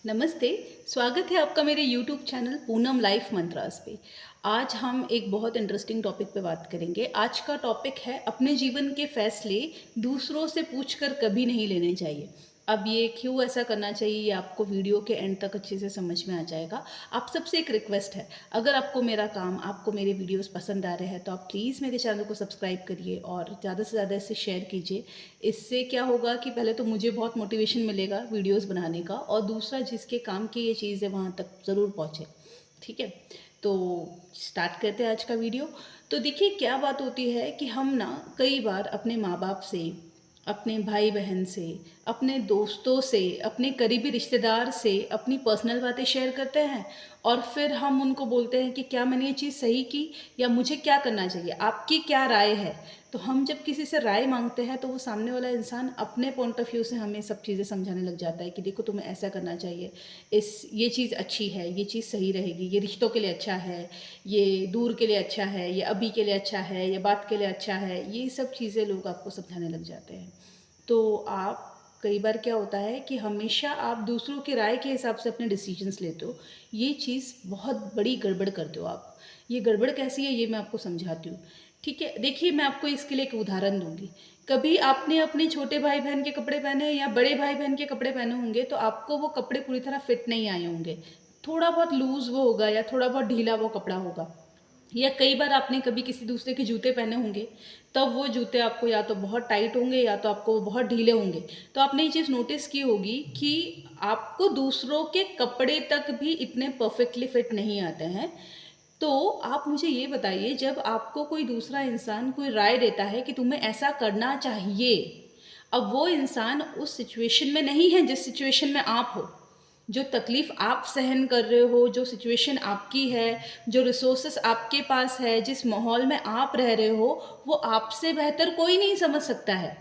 नमस्ते। स्वागत है आपका मेरे YouTube channel Poonam life mantras पे। आज हम एक बहुत इंटरेस्टिंग टॉपिक पे बात करेंगे। आज का टॉपिक है अपने जीवन के फैसले दूसरों से पूछकर कभी नहीं लेने चाहिए। अब ये क्यों ऐसा करना चाहिए, ये आपको वीडियो के एंड तक अच्छे से समझ में आ जाएगा। आप सबसे एक रिक्वेस्ट है, अगर आपको मेरा काम, आपको मेरे वीडियोस पसंद आ रहे हैं तो आप प्लीज़ मेरे चैनल को सब्सक्राइब करिए और ज़्यादा से ज़्यादा इसे शेयर कीजिए। इससे क्या होगा कि पहले तो मुझे बहुत मोटिवेशन मिलेगा वीडियोस बनाने का, और दूसरा जिसके काम की ये चीज़ है वहाँ तक ज़रूर पहुँचे। ठीक है, तो स्टार्ट करते हैं आज का वीडियो। तो देखिए क्या बात होती है कि हम ना कई बार अपने माँ बाप से, अपने भाई बहन से, अपने दोस्तों से, अपने करीबी रिश्तेदार से अपनी पर्सनल बातें शेयर करते हैं और फिर हम उनको बोलते हैं कि क्या मैंने ये चीज़ सही की या मुझे क्या करना चाहिए, आपकी क्या राय है। तो हम जब किसी से राय मांगते हैं तो वो सामने वाला इंसान अपने पॉइंट ऑफ व्यू से हमें सब चीज़ें समझाने लग जाता है कि देखो तुम्हें ऐसा करना चाहिए, ये चीज़ अच्छी है, ये चीज़ सही रहेगी, ये रिश्तों के लिए अच्छा है, ये दूर के लिए अच्छा है, ये अभी के लिए अच्छा है, ये बात के लिए अच्छा है, ये सब चीज़ें लोग आपको समझाने लग जाते हैं। तो आप, कई बार क्या होता है कि हमेशा आप दूसरों की राय के हिसाब से अपने डिसीजंस लेते हो। ये चीज़ बहुत बड़ी गड़बड़ करते हो आप। ये गड़बड़ कैसी है ये मैं आपको समझाती हूँ। ठीक है, देखिए मैं आपको इसके लिए एक उदाहरण दूंगी। कभी आपने अपने छोटे भाई बहन के कपड़े पहने या बड़े भाई बहन के कपड़े पहने होंगे तो आपको वो कपड़े पूरी तरह फिट नहीं आए होंगे। थोड़ा बहुत लूज़ वो होगा या थोड़ा बहुत ढीला वो कपड़ा होगा। या कई बार आपने कभी किसी दूसरे के जूते पहने होंगे, तब वो जूते आपको या तो बहुत टाइट होंगे या तो आपको बहुत ढीले होंगे। तो आपने ये चीज़ नोटिस की होगी कि आपको दूसरों के कपड़े तक भी इतने परफेक्टली फिट नहीं आते हैं। तो आप मुझे ये बताइए, जब आपको कोई दूसरा इंसान कोई राय देता है कि तुम्हें ऐसा करना चाहिए, अब वो इंसान उस सिचुएशन में नहीं है जिस सिचुएशन में आप हो। जो तकलीफ़ आप सहन कर रहे हो, जो सिचुएशन आपकी है, जो रिसोर्सेस आपके पास है, जिस माहौल में आप रह रहे हो, वो आपसे बेहतर कोई नहीं समझ सकता है।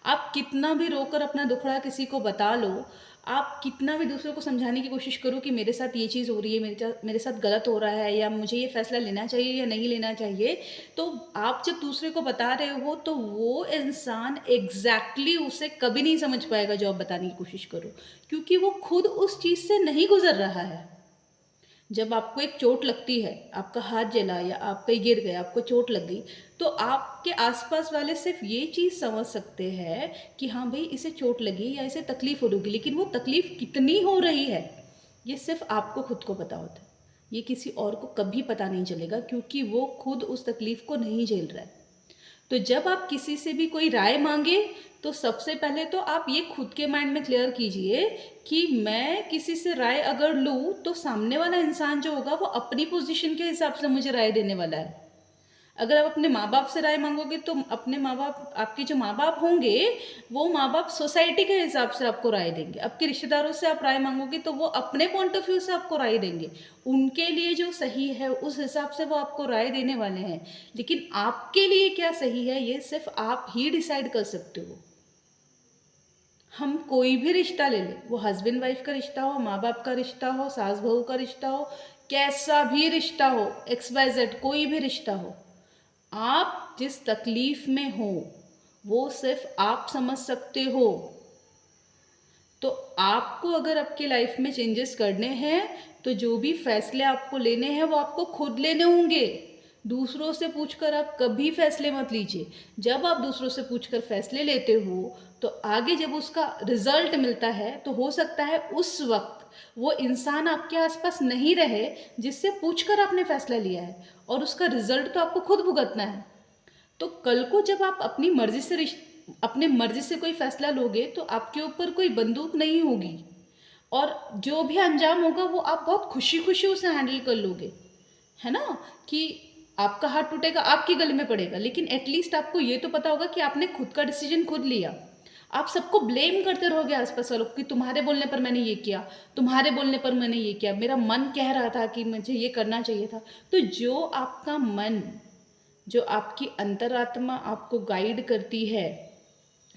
आप कितना भी रोकर अपना दुखड़ा किसी को बता लो, आप कितना भी दूसरों को समझाने की कोशिश करो कि मेरे साथ ये चीज़ हो रही है, मेरे साथ गलत हो रहा है या मुझे ये फ़ैसला लेना चाहिए या नहीं लेना चाहिए, तो आप जब दूसरे को बता रहे हो तो वो इंसान एग्ज़ैक्टली उसे कभी नहीं समझ पाएगा जो आप बताने की कोशिश करो, क्योंकि वो खुद उस चीज़ से नहीं गुज़र रहा है। जब आपको एक चोट लगती है, आपका हाथ जला या आप कहीं गिर गए, आपको चोट लग गई, तो आपके आसपास वाले सिर्फ ये चीज़ समझ सकते हैं कि हाँ भाई इसे चोट लगी या इसे तकलीफ हो रही, लेकिन वो तकलीफ कितनी हो रही है ये सिर्फ आपको खुद को पता होता है। ये किसी और को कभी पता नहीं चलेगा, क्योंकि वो खुद उस तकलीफ को नहीं झेल रहा है। तो जब आप किसी से भी कोई राय मांगे तो सबसे पहले तो आप ये खुद के माइंड में क्लियर कीजिए कि मैं किसी से राय अगर लूँ तो सामने वाला इंसान जो होगा वो अपनी पोजीशन के हिसाब से मुझे राय देने वाला है। अगर आप अपने माँ बाप से राय मांगोगे तो अपने माँ बाप, आपके जो माँ बाप होंगे वो माँ बाप सोसाइटी के हिसाब से आपको राय देंगे। आपके रिश्तेदारों से आप राय मांगोगे तो वो अपने पॉइंट ऑफ व्यू से आपको राय देंगे। उनके लिए जो सही है उस हिसाब से वो आपको राय देने वाले हैं, लेकिन आपके लिए क्या सही है ये सिर्फ आप ही डिसाइड कर सकते हो। हम कोई भी रिश्ता ले लें, वो हस्बैंड वाइफ का रिश्ता हो, माँ बाप का रिश्ता हो, सास बहू का रिश्ता हो, कैसा भी रिश्ता हो, एक्स वाई जेड कोई भी रिश्ता हो, आप जिस तकलीफ में हो वो सिर्फ आप समझ सकते हो। तो आपको अगर आपकी लाइफ में चेंजेस करने हैं तो जो भी फैसले आपको लेने हैं वो आपको खुद लेने होंगे। दूसरों से पूछकर आप कभी फैसले मत लीजिए। जब आप दूसरों से पूछकर फैसले लेते हो तो आगे जब उसका रिजल्ट मिलता है तो हो सकता है उस वक्त वो इंसान आपके आसपास नहीं रहे जिससे पूछकर आपने फैसला लिया है, और उसका रिजल्ट तो आपको खुद भुगतना है। तो कल को जब आप अपने मर्जी से कोई फैसला लोगे तो आपके ऊपर कोई बंदूक नहीं होगी, और जो भी अंजाम होगा वो आप बहुत खुशी खुशी उसे हैंडल कर लोगे। है ना, कि आपका हाथ टूटेगा, आपके गले में पड़ेगा, लेकिन एटलीस्ट आपको ये तो पता होगा कि आपने खुद का डिसीजन खुद लिया। आप सबको ब्लेम करते रहोगे आसपास वालों को कि तुम्हारे बोलने पर मैंने ये किया, तुम्हारे बोलने पर मैंने ये किया, मेरा मन कह रहा था कि मुझे ये करना चाहिए था। तो जो आपका मन, जो आपकी अंतरात्मा आपको गाइड करती है,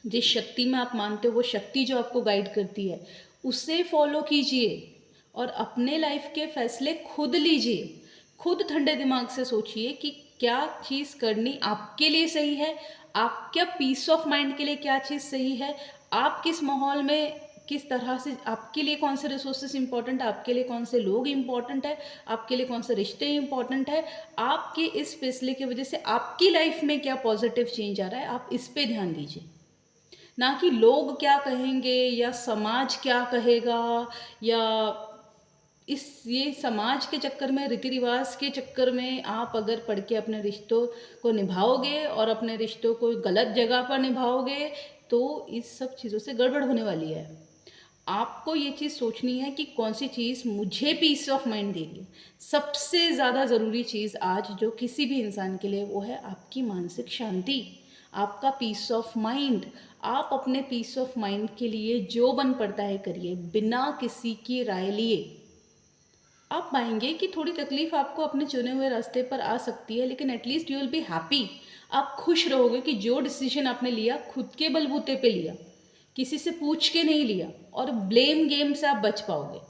जिस शक्ति में आप मानते हो वो शक्ति जो आपको गाइड करती है, उसे फॉलो कीजिए और अपने लाइफ के फैसले खुद लीजिए। खुद ठंडे दिमाग से सोचिए कि क्या चीज़ करनी आपके लिए सही है, आप क्या पीस ऑफ माइंड के लिए क्या चीज़ सही है, आप किस माहौल में किस तरह से आपके लिए कौन से रिसोर्सेज इंपॉर्टेंट है, आपके लिए कौन से लोग इंपॉर्टेंट है, आपके लिए कौन से रिश्ते इंपॉर्टेंट है, आपके इस फैसले की वजह से आपकी लाइफ में क्या पॉजिटिव चेंज आ रहा है, आप इस पे ध्यान दीजिए। ना कि लोग क्या कहेंगे या समाज क्या कहेगा, या ये समाज के चक्कर में, रीति रिवाज के चक्कर में आप अगर पढ़ के अपने रिश्तों को निभाओगे और अपने रिश्तों को गलत जगह पर निभाओगे तो इस सब चीज़ों से गड़बड़ होने वाली है। आपको ये चीज़ सोचनी है कि कौन सी चीज़ मुझे पीस ऑफ माइंड दे रही है। सबसे ज़्यादा ज़रूरी चीज़ आज जो किसी भी इंसान के लिए, वो है आपकी मानसिक शांति, आपका पीस ऑफ माइंड। आप अपने पीस ऑफ माइंड के लिए जो बन पड़ता है करिए, बिना किसी की राय लिए। आप पाएंगे कि थोड़ी तकलीफ आपको अपने चुने हुए रास्ते पर आ सकती है, लेकिन at least you will be happy. आप खुश रहोगे कि जो डिसीजन आपने लिया खुद के बलबूते पे लिया, किसी से पूछ के नहीं लिया, और ब्लेम गेम से आप बच पाओगे।